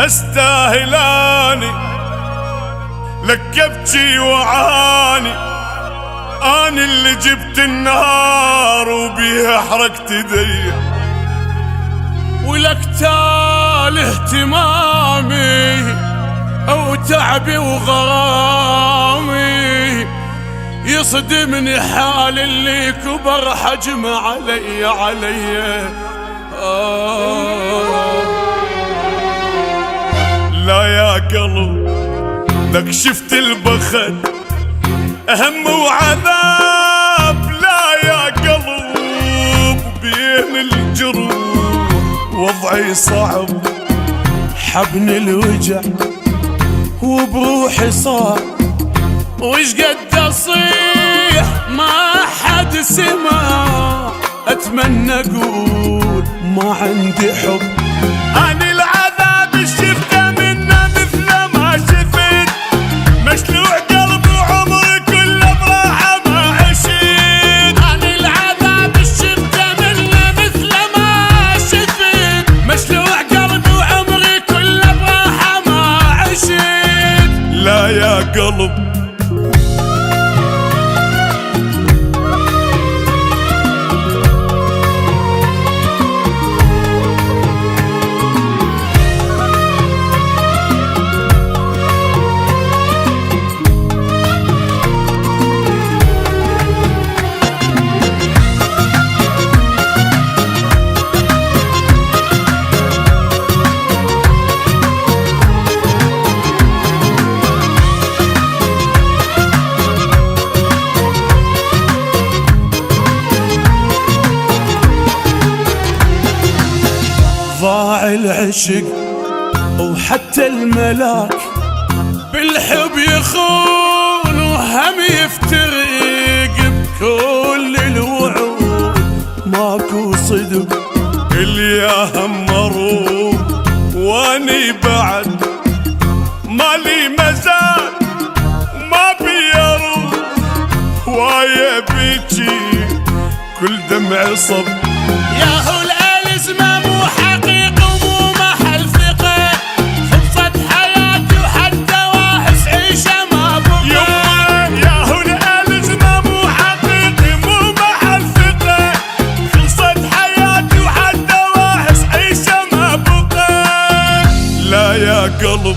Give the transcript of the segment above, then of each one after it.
استاهلاني لك ابكي وعاني، اني اللي جبت النار وبيها حركت ايدي، ولك تال اهتمامي او تعبي وغرامي، يصدمني حال اللي كبر حجم علي لا يا قلب لك شفت البخت هم وعذاب، لا يا قلب بين الجروح وضعي صعب، حبني الوجع وبروحي صار، وش قد اصيح ما حد سمع، اتمنى اقول ما عندي حب، اني العذاب شفته منه مثل ما شفت، مشلوع قلبي وعمري كله براحه ما عشت، اني العذاب شفته منه مثل ما شفت، مشلوع قلبي وعمري كله براحه ما عشت، لا يا قلب ضاع العشق وحتى الملاك بالحب يخون وهم يفترق، بكل الوعود ماكو صدق، الياهم مروق واني بعد مالي مزال ما بيروح، وايا بيجي كل دمع صب، يا هو الازمه مو حقيقه ومو محل ثقه، خلصت حياتي وحتى واحس عيشه ما بقى، يا هو الازمه مو حقيقي مو محل ثقه، خلصت حياتي وحتى واحس عيشه ما بقى، لا يا قلب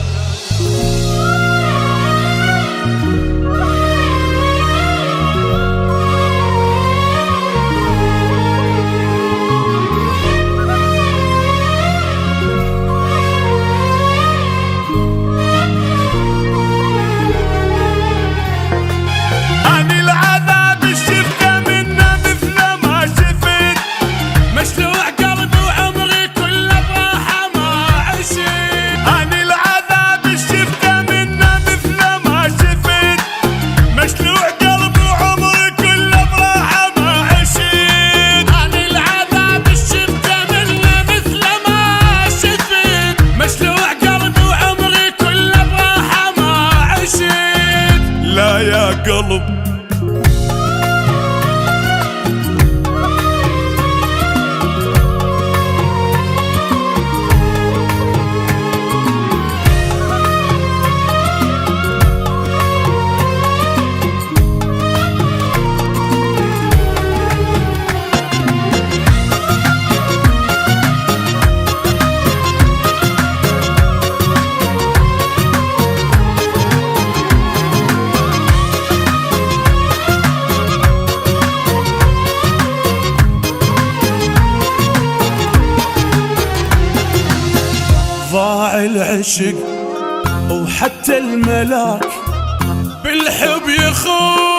قلب ضاع العشق وحتى الملاك بالحب يخون